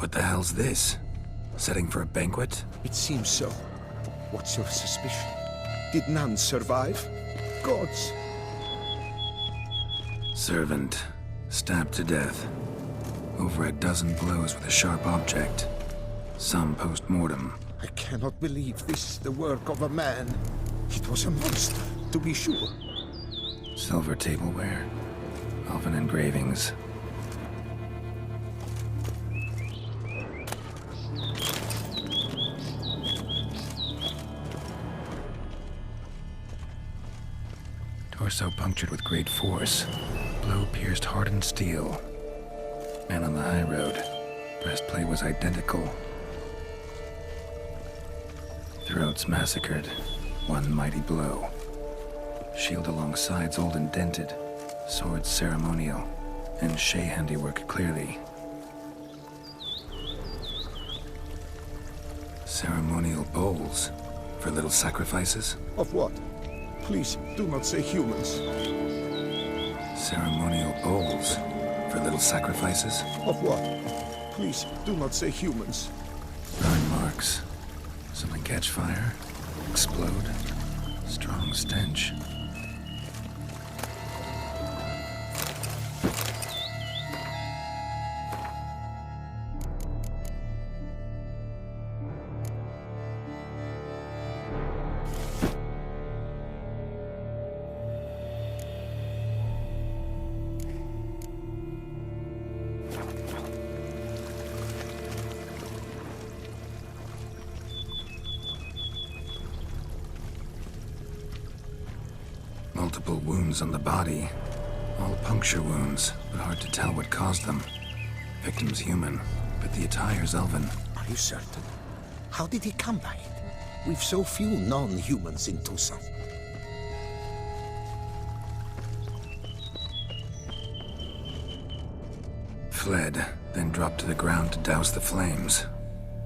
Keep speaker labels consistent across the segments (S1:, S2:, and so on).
S1: What the hell's this? Setting for a banquet?
S2: It seems so. What's your suspicion? Did none survive? Gods.
S1: Servant. Stabbed to death. Over a dozen blows with a sharp object. Some post-mortem.
S2: I cannot believe this is the work of a man. It was a monster, to be sure.
S1: Silver tableware. Elven engravings. Torso punctured with great force. Blow pierced hardened steel. Man on the high road. Breastplate was identical. Throats massacred. One mighty blow. Shield along sides old and dented. Swords ceremonial. And Shay handiwork clearly. Ceremonial bowls. For little sacrifices?
S2: Of what? Please, do not say humans.
S1: Ceremonial bowls. For little sacrifices?
S2: Of what? Please, do not say humans.
S1: Burn marks. Something catch fire. Explode. Strong stench. Multiple wounds on the body. All puncture wounds, but hard to tell what caused them. Victim's human, but the attire's elven.
S2: Are you certain? How did he come by it? We've so few non-humans in Tucson.
S1: Fled, then dropped to the ground to douse the flames.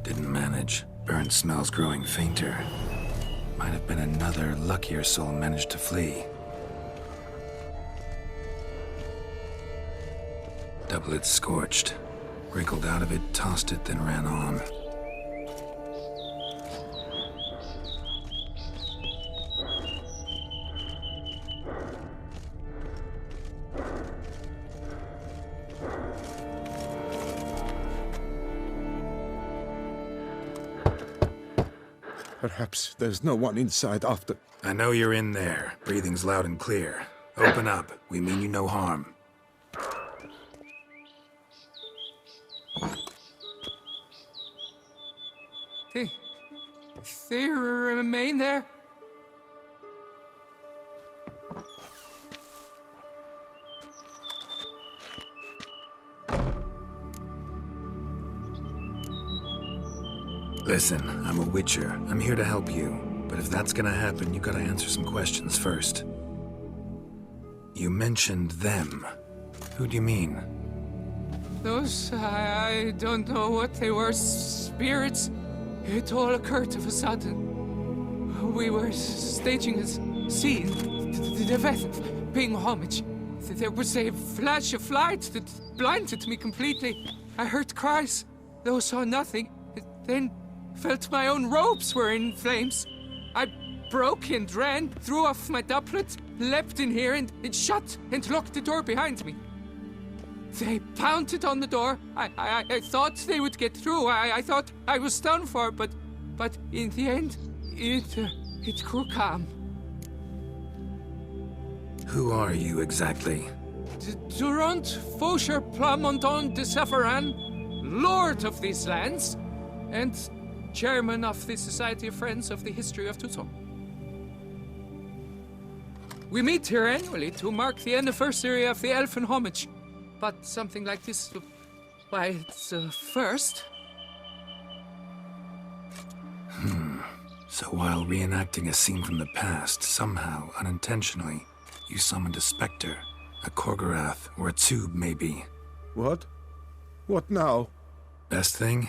S1: Didn't manage. Burnt smells growing fainter. Might have been another luckier soul managed to flee. Doublet scorched. Wriggled out of it, tossed it, then ran on.
S2: Perhaps there's no one inside after...
S1: I know you're in there. Breathing's loud and clear. Open up. We mean you no harm.
S3: They remain there?
S1: Listen, I'm a witcher. I'm here to help you. But if that's gonna happen, you gotta answer some questions first. You mentioned them. Who do you mean?
S3: Those, I don't know what they were. Spirits. It all occurred of a sudden. We were staging a scene. The event of paying homage. There was a flash of light that blinded me completely. I heard cries, though saw nothing. Then felt my own robes were in flames. I broke and ran, threw off my doublet, leapt in here and shut and locked the door behind me. They pounded on the door. I thought they would get through. I thought I was done for, but in the end, it grew calm.
S1: Who are you exactly?
S3: Durant Faucher Plamondon de Safaran, Lord of these lands, and Chairman of the Society of Friends of the History of Tucson. We meet here annually to mark the anniversary of the Elfin Homage. But something like this, why, it's a first.
S1: So while reenacting a scene from the past, somehow, unintentionally, you summoned a specter, a Korgorath, or a tube, maybe.
S2: What? What now?
S1: Best thing?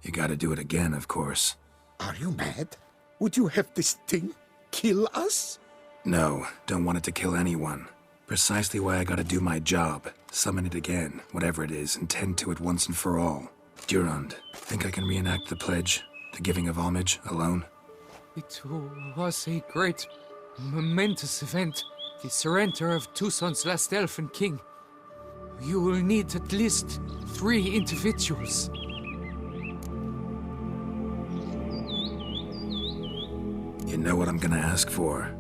S1: You gotta do it again, of course.
S2: Are you mad? Would you have this thing kill us?
S1: No, don't want it to kill anyone. Precisely why I gotta do my job. Summon it again, whatever it is, and tend to it once and for all. Durand, think I can reenact the pledge, the giving of homage, alone?
S3: It was a great, momentous event. The surrender of Tucson's last elfin king. You will need at least 3 individuals.
S1: You know what I'm gonna ask for.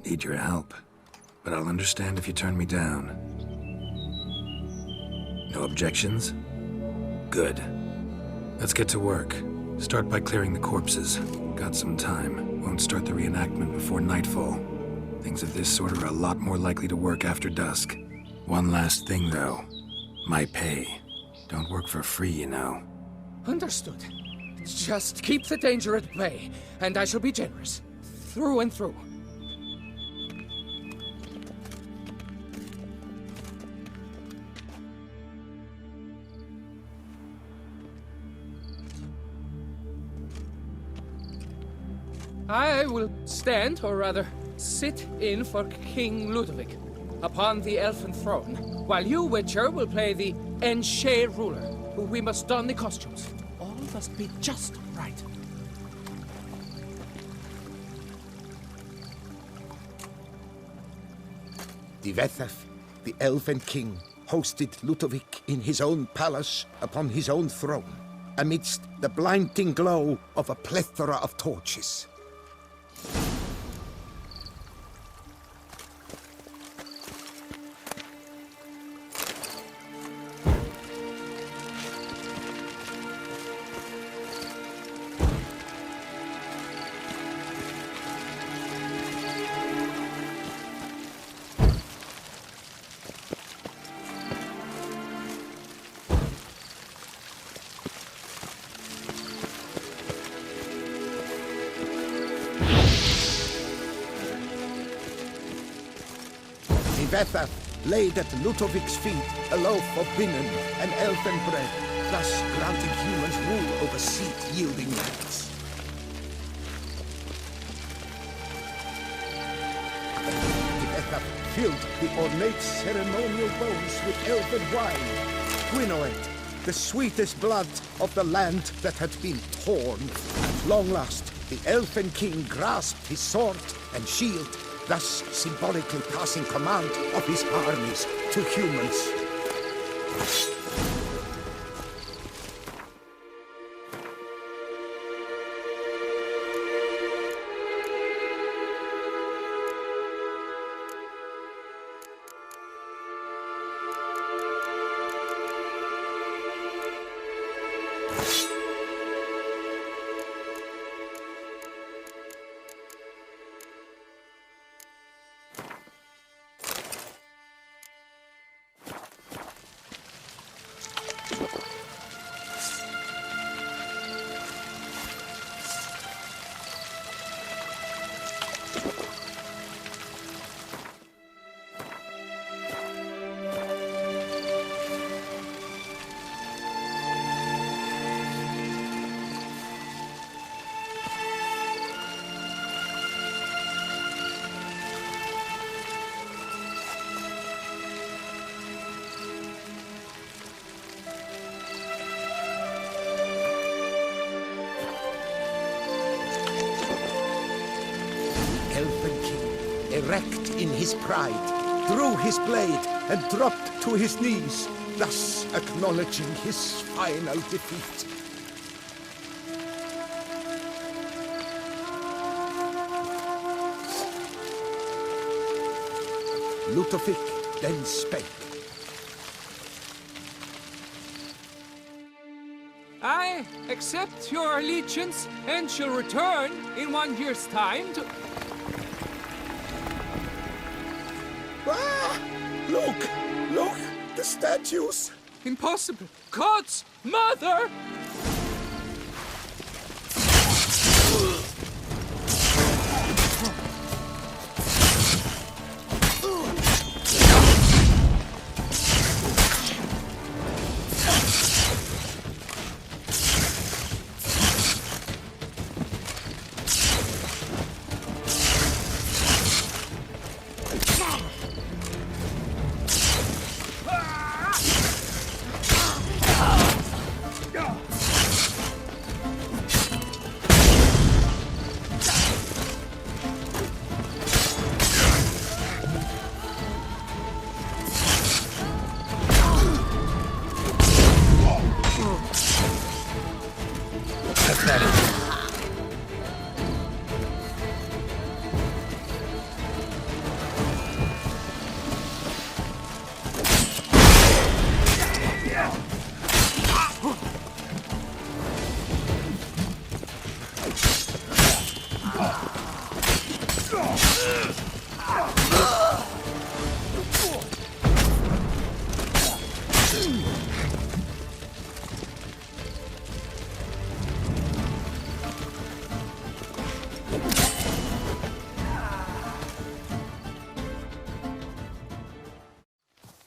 S1: Need your help. But I'll understand if you turn me down. No objections? Good. Let's get to work. Start by clearing the corpses. Got some time. Won't start the reenactment before nightfall. Things of this sort are a lot more likely to work after dusk. One last thing, though. My pay. Don't work for free, you know.
S3: Understood. Just keep the danger at bay, and I shall be generous. Through and through. I will stand, or rather, sit in for King Ludovic upon the elfin throne, while you, Witcher, will play the Enshe ruler, who we must don the costumes. All must be just right.
S2: Divethef, the Elven King, hosted Ludovic in his own palace upon his own throne, amidst the blinding glow of a plethora of torches. Divethef laid at Ludovic's feet a loaf of binnen and elfin bread, thus granting humans rule over seat-yielding lands. Divethef filled the ornate ceremonial bowls with elfin wine, Gwynnoed, the sweetest blood of the land that had been torn. At long last, the elfin king grasped his sword and shield, thus symbolically passing command of his armies to humans. Elfin King, erect in his pride, drew his blade and dropped to his knees, thus acknowledging his final defeat. Ludovic then spake.
S3: I accept your allegiance and shall return in 1 year's time to...
S2: Ah! Look! Look! The statues!
S3: Impossible! God's mother!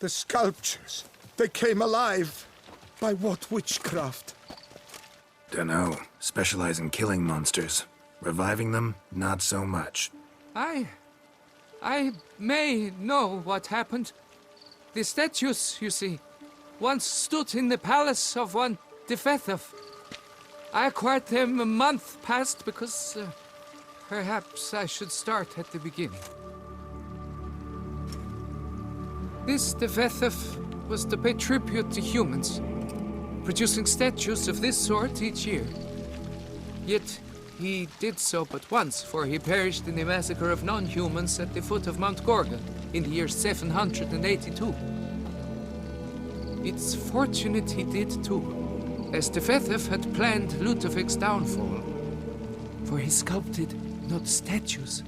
S2: The sculptures, they came alive. By what witchcraft?
S1: Dunno. Specialize in killing monsters. Reviving them, not so much.
S3: I may know what happened. The statues, you see, once stood in the palace of one Defethov. I acquired them a month past because perhaps I should start at the beginning. This Defethov was to pay tribute to humans, producing statues of this sort each year. Yet he did so but once, for he perished in the massacre of non-humans at the foot of Mount Gorgon in the year 782. It's fortunate he did too, as Defethov had planned Ludovic's downfall. For he sculpted not statues,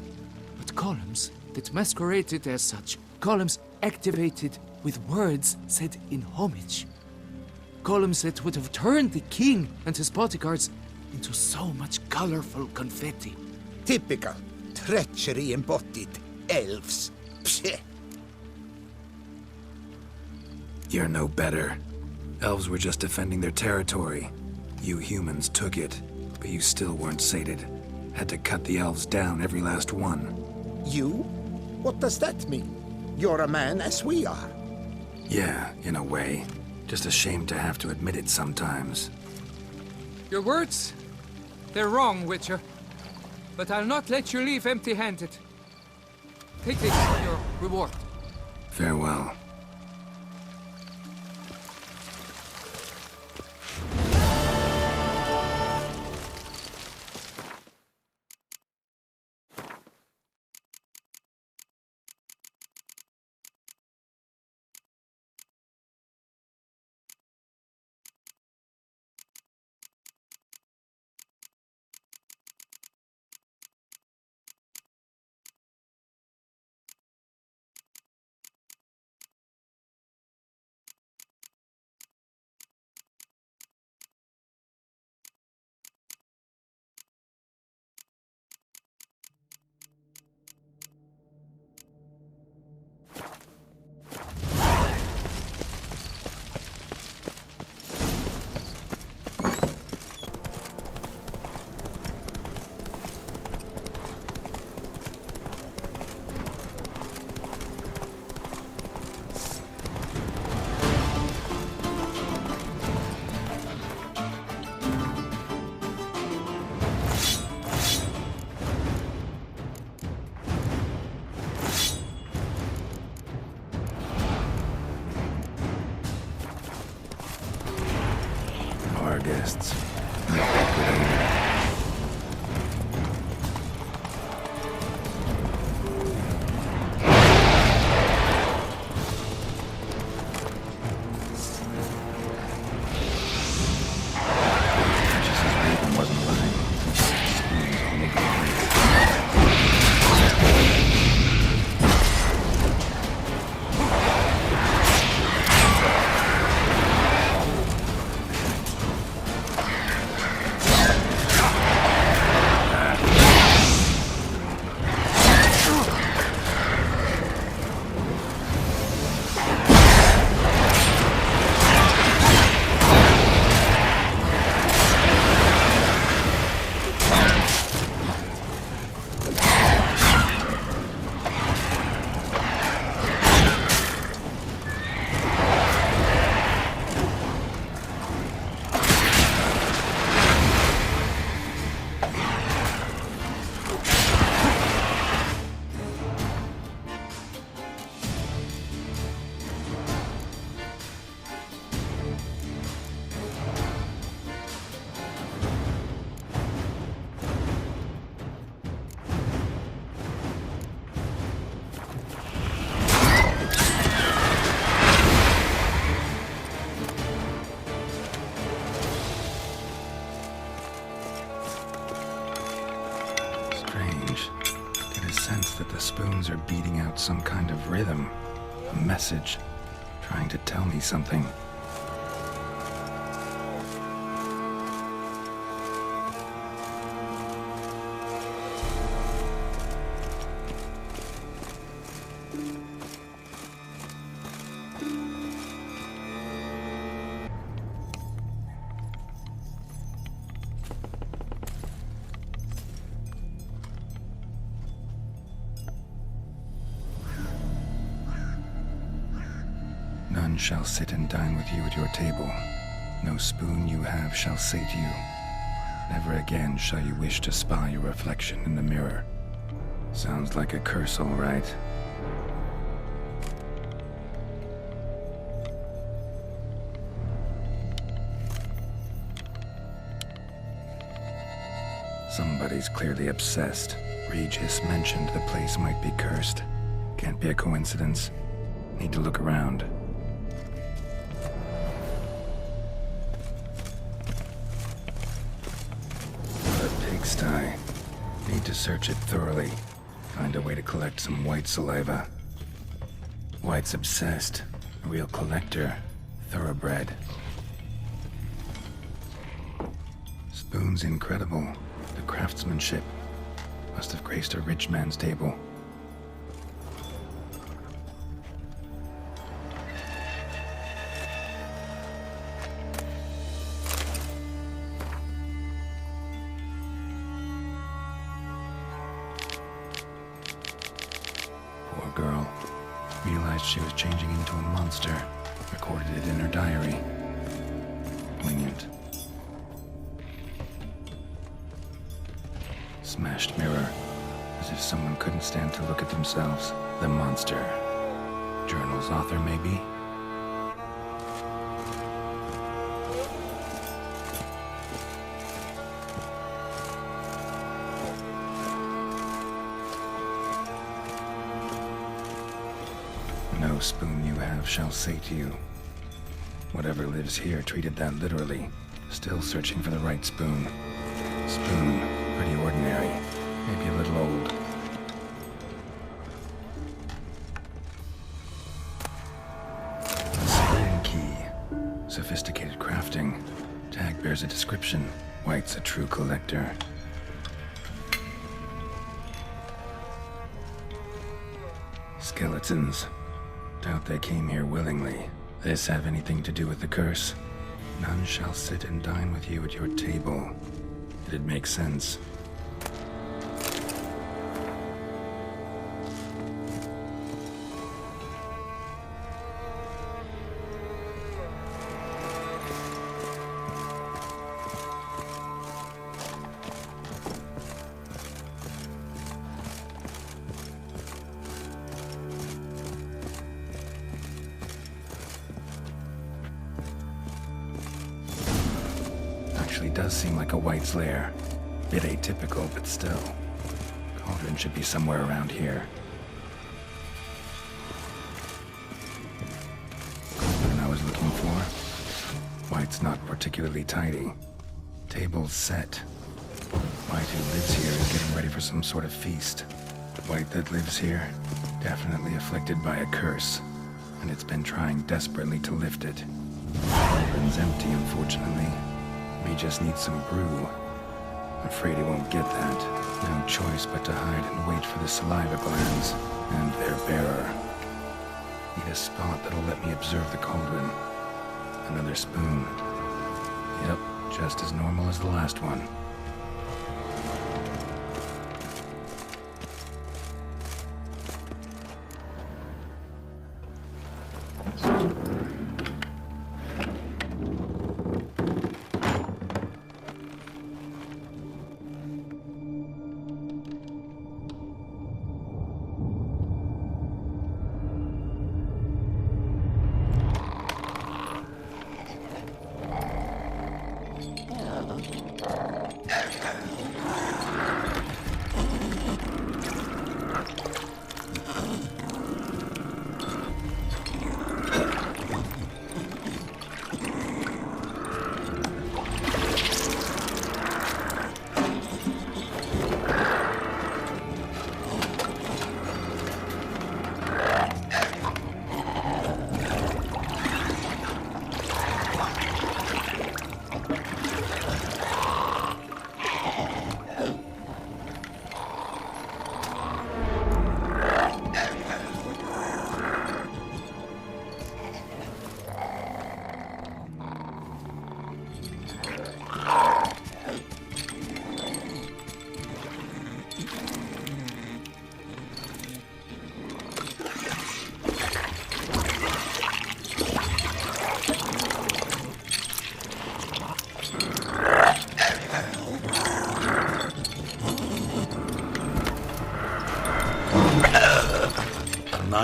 S3: but columns that masqueraded as such. Columns activated with words said in homage. Columns that would have turned the king and his bodyguards into so much colorful confetti.
S2: Typical treachery embodied elves. Psheh.
S1: You're no better. Elves were just defending their territory. You humans took it, but you still weren't sated. Had to cut the elves down, every last one.
S2: You? What does that mean? You're a man as we are.
S1: Yeah, in a way. Just ashamed to have to admit it sometimes.
S3: Your words, they're wrong, Witcher. But I'll not let you leave empty-handed. Take this for your reward.
S1: Farewell. Guests. That the spoons are beating out some kind of rhythm, a message, trying to tell me something. None shall sit and dine with you at your table. No spoon you have shall sate you. Never again shall you wish to spy your reflection in the mirror. Sounds like a curse, all right. Somebody's clearly obsessed. Regis mentioned the place might be cursed. Can't be a coincidence. Need to look around. What a pigsty. Need to search it thoroughly. Find a way to collect some White saliva. White's obsessed. A real collector. Thoroughbred. Spoon's incredible. The craftsmanship. Must have graced a rich man's table. Poor girl. Realized she was changing into a monster. Recorded it in her diary. Poignant. Smashed mirror. As if someone couldn't stand to look at themselves. The monster. Journal's author, maybe? No spoon you have shall sate you. Whatever lives here treated that literally. Still searching for the right spoon. Spoon, pretty ordinary. Maybe a little old. A spoon key. Sophisticated crafting. Tag bears a description. White's a true collector. Skeletons. Doubt they came here willingly. This have anything to do with the curse? None shall sit and dine with you at your table. It'd make sense. Actually does seem like a White's lair. Bit atypical, but still. Cauldron should be somewhere around here. Cauldron I was looking for. White's not particularly tidy. Table's set. White who lives here is getting ready for some sort of feast. White that lives here, definitely afflicted by a curse. And it's been trying desperately to lift it. Cauldron's empty, unfortunately. We just need some brew. Afraid he won't get that. No choice but to hide and wait for the saliva glands and their bearer. Need a spot that'll let me observe the cauldron. Another spoon. Yep, just as normal as the last one.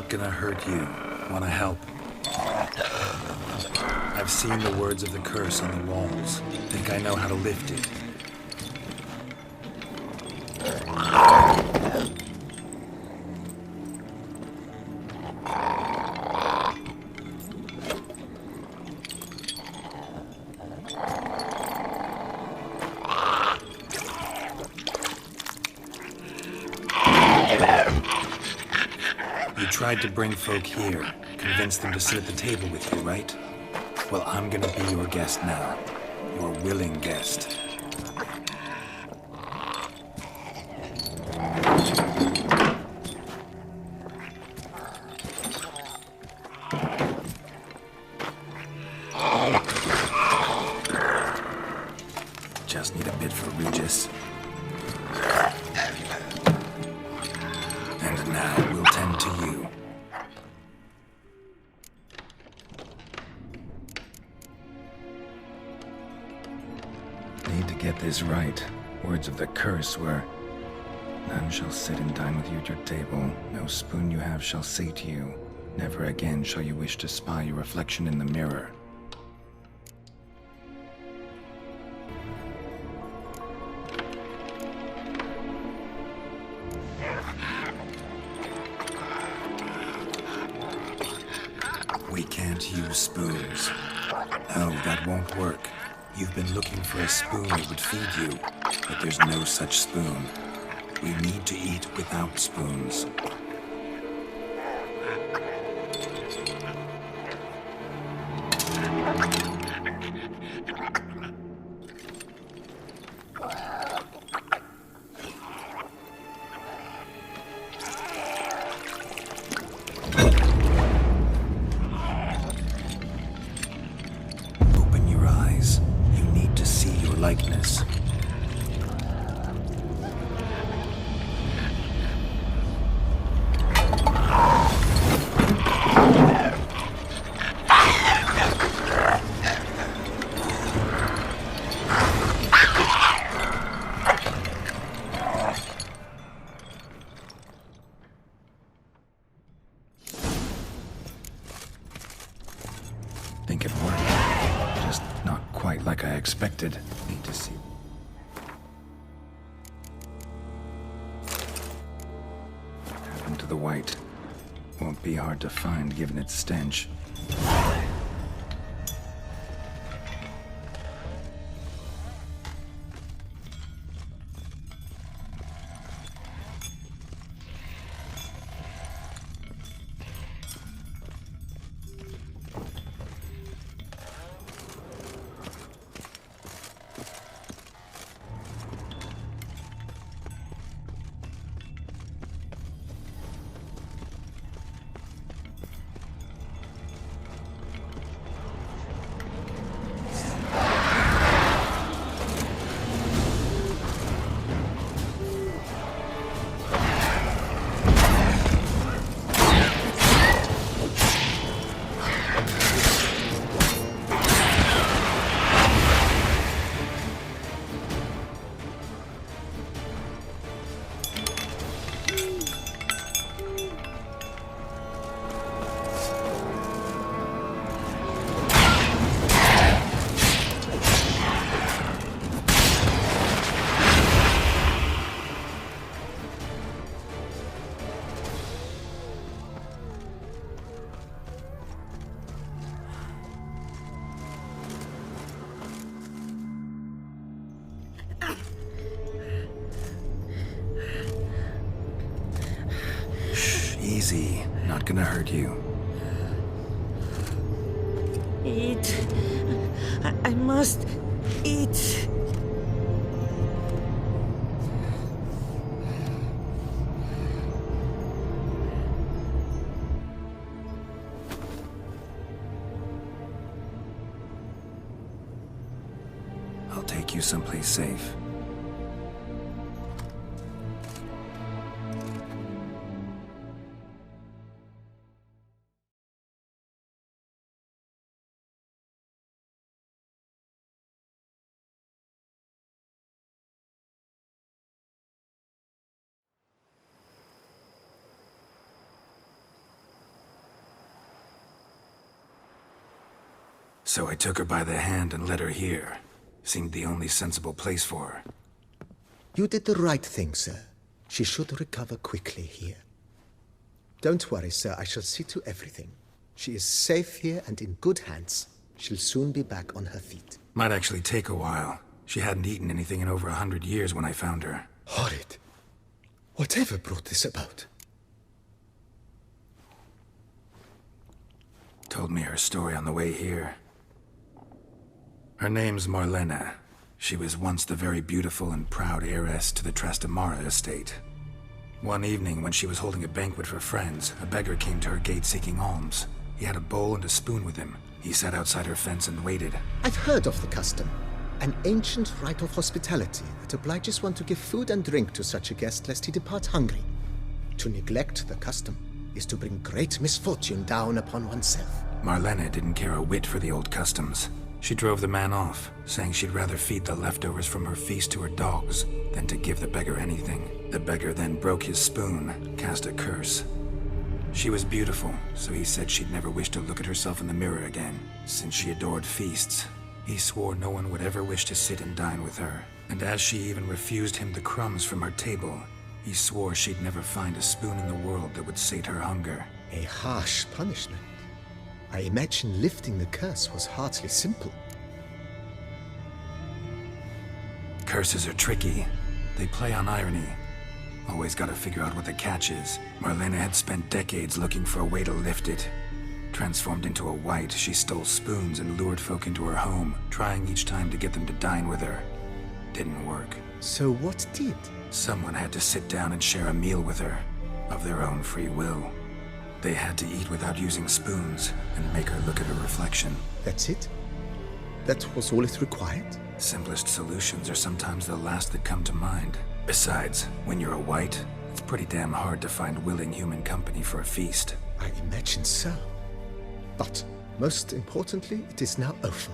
S1: not gonna hurt you. Wanna help? I've seen the words of the curse on the walls. Think I know how to lift it. You tried to bring folk here, convince them to sit at the table with you, right? Well, I'm gonna be your guest now. Your willing guest. Just need a bit for Regis. And now we'll tend to you. Need to get this right. Words of the curse were, "None shall sit and dine with you at your table. No spoon you have shall sate you. Never again shall you wish to spy your reflection in the mirror." We can't use spoons. No, that won't work. You've been looking for a spoon that would feed you, but there's no such spoon. We need to eat without spoons. Open your eyes. You need to see your likeness. Think it worked. Just not quite like I expected. Need to see. What happened to the white? Won't be hard to find given its stench. Easy. Not gonna hurt you.
S4: Eat. I must eat.
S1: I'll take you someplace safe. So I took her by the hand and led her here. Seemed the only sensible place for her.
S2: You did the right thing, sir. She should recover quickly here. Don't worry, sir. I shall see to everything. She is safe here and in good hands. She'll soon be back on her feet.
S1: Might actually take a while. She hadn't eaten anything in over 100 years when I found her.
S2: Horrid. Whatever brought this about?
S1: Told me her story on the way here. Her name's Marlena. She was once the very beautiful and proud heiress to the Trastamara estate. One evening, when she was holding a banquet for friends, a beggar came to her gate seeking alms. He had a bowl and a spoon with him. He sat outside her fence and waited.
S2: I've heard of the custom. An ancient rite of hospitality that obliges one to give food and drink to such a guest lest he depart hungry. To neglect the custom is to bring great misfortune down upon oneself.
S1: Marlena didn't care a whit for the old customs. She drove the man off, saying she'd rather feed the leftovers from her feast to her dogs than to give the beggar anything. The beggar then broke his spoon, cast a curse. She was beautiful, so he said she'd never wish to look at herself in the mirror again. Since she adored feasts, he swore no one would ever wish to sit and dine with her. And as she even refused him the crumbs from her table, he swore she'd never find a spoon in the world that would sate her hunger.
S2: A harsh punishment. I imagine lifting the curse was hardly simple.
S1: Curses are tricky. They play on irony. Always gotta figure out what the catch is. Marlena had spent decades looking for a way to lift it. Transformed into a wight, she stole spoons and lured folk into her home, trying each time to get them to dine with her. Didn't work.
S2: So what did?
S1: Someone had to sit down and share a meal with her, of their own free will. They had to eat without using spoons, and make her look at her reflection.
S2: That's it? That was all it required?
S1: Simplest solutions are sometimes the last that come to mind. Besides, when you're a wight, it's pretty damn hard to find willing human company for a feast.
S2: I imagine so. But, most importantly, it is now over.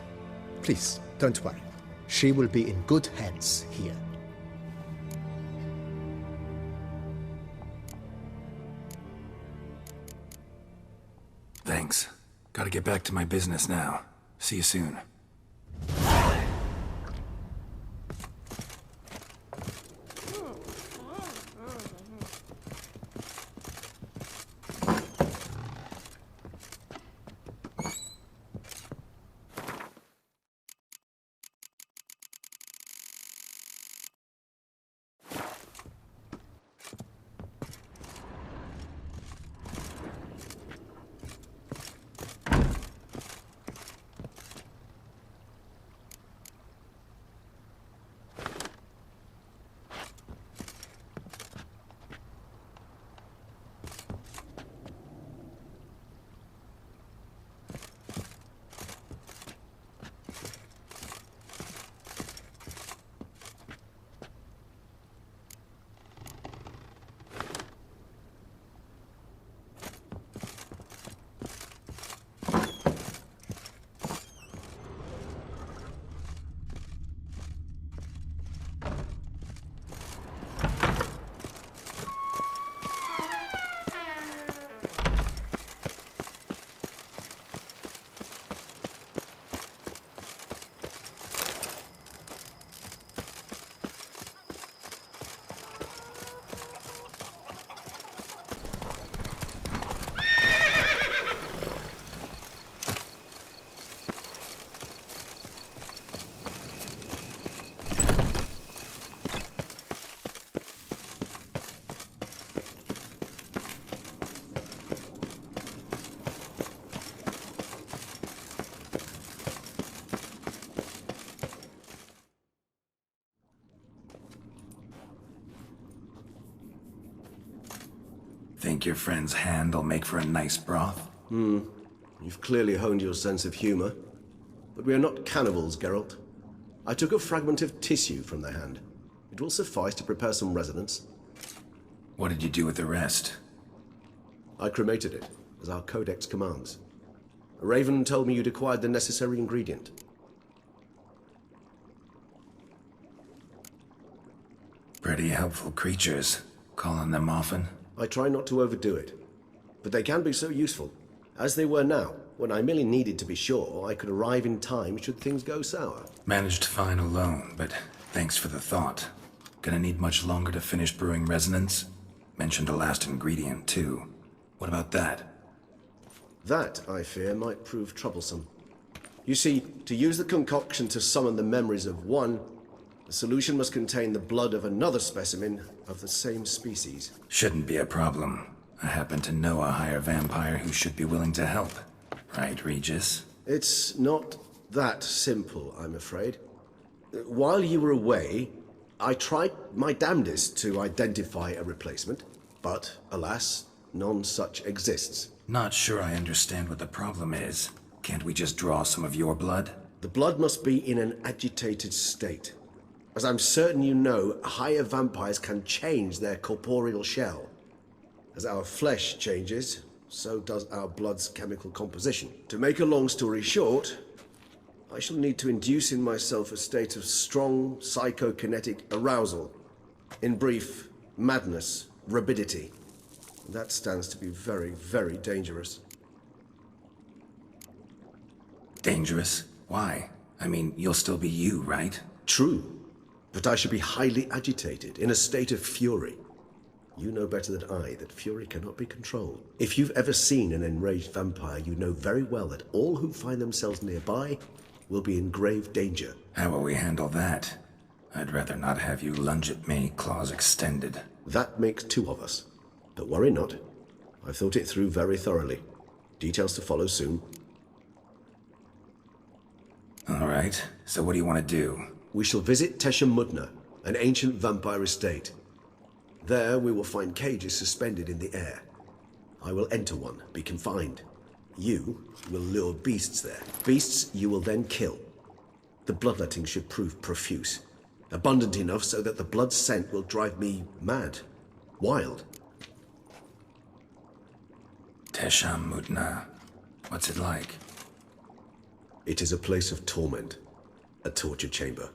S2: Please, don't worry. She will be in good hands here.
S1: Thanks. Gotta get back to my business now. See you soon. Think your friend's hand'll make for a nice broth?
S5: You've clearly honed your sense of humor. But we are not cannibals, Geralt. I took a fragment of tissue from the hand. It will suffice to prepare some resonance.
S1: What did you do with the rest?
S5: I cremated it, as our codex commands. Raven told me you'd acquired the necessary ingredient.
S1: Pretty helpful creatures. Call on them often?
S5: I try not to overdo it. But they can be so useful, as they were now, when I merely needed to be sure I could arrive in time should things go sour.
S1: Managed fine alone, but thanks for the thought. Gonna need much longer to finish brewing resonance? Mentioned a last ingredient, too. What about that?
S5: That, I fear, might prove troublesome. You see, to use the concoction to summon the memories of one, the solution must contain the blood of another specimen of the same species.
S1: Shouldn't be a problem. I happen to know a higher vampire who should be willing to help. Right, Regis?
S5: It's not that simple, I'm afraid. While you were away, I tried my damnedest to identify a replacement, but alas, none such exists.
S1: Not sure I understand what the problem is. Can't we just draw some of your blood?
S5: The blood must be in an agitated state. As I'm certain you know, higher vampires can change their corporeal shell. As our flesh changes, so does our blood's chemical composition. To make a long story short, I shall need to induce in myself a state of strong psychokinetic arousal. In brief, madness, rabidity. That stands to be very, very dangerous.
S1: Dangerous? Why? I mean, you'll still be you, right?
S5: True, but I should be highly agitated, in a state of fury. You know better than I that fury cannot be controlled. If you've ever seen an enraged vampire, you know very well that all who find themselves nearby will be in grave danger.
S1: How will we handle that? I'd rather not have you lunge at me, claws extended.
S5: That makes two of us. But worry not. I've thought it through very thoroughly. Details to follow soon.
S1: All right, so what do you want to do?
S5: We shall visit Tesha Mudna, an ancient vampire estate. There we will find cages suspended in the air. I will enter one, be confined. You will lure beasts there. Beasts you will then kill. The bloodletting should prove profuse. Abundant enough so that the blood scent will drive me mad. Wild.
S1: Tesha Mudna. What's it like?
S5: It is a place of torment. A torture chamber.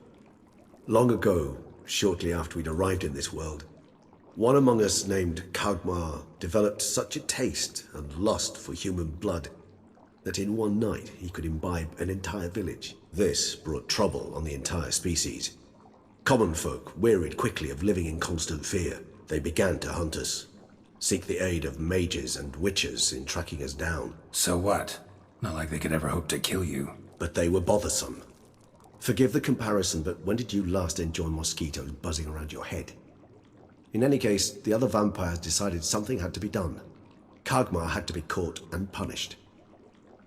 S5: Long ago, shortly after we'd arrived in this world, one among us named Kagmar developed such a taste and lust for human blood that in one night he could imbibe an entire village. This brought trouble on the entire species. Common folk wearied quickly of living in constant fear. They began to hunt us, seek the aid of mages and witches in tracking us down.
S1: So what? Not like they could ever hope to kill you.
S5: But they were bothersome. Forgive the comparison, but when did you last enjoy mosquitoes buzzing around your head? In any case, the other vampires decided something had to be done. Kagmar had to be caught and punished.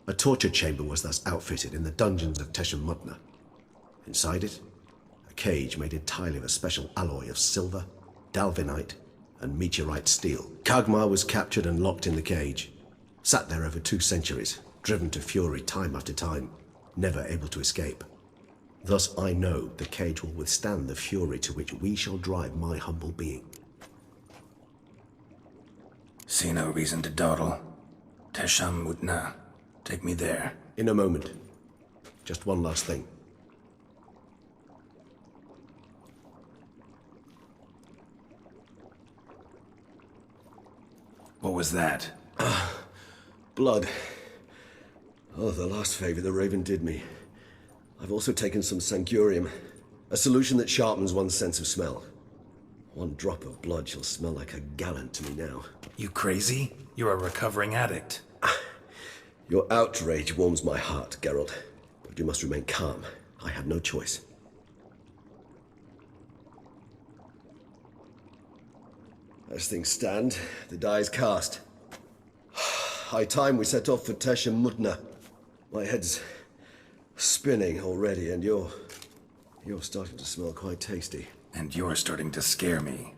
S5: A torture chamber was thus outfitted in the dungeons of Tesha Mudna. Inside it, a cage made entirely of a special alloy of silver, dalvinite, and meteorite steel. Kagmar was captured and locked in the cage. Sat there over 2 centuries, driven to fury time after time, never able to escape. Thus I know the cage will withstand the fury to which we shall drive my humble being.
S1: See no reason to dawdle. Tesha Mudna. Take me there.
S5: In a moment. Just one last thing.
S1: What was that?
S5: Blood. Oh, the last favor the Raven did me. I've also taken some Sancurium, a solution that sharpens one's sense of smell. One drop of blood shall smell like a gallon to me now.
S1: You crazy? You're a recovering addict.
S5: Your outrage warms my heart, Geralt. But you must remain calm. I had no choice. As things stand, the die is cast. High time we set off for Tesha Mudna. My head's spinning already, and you're starting to smell quite tasty.
S1: And you're starting to scare me.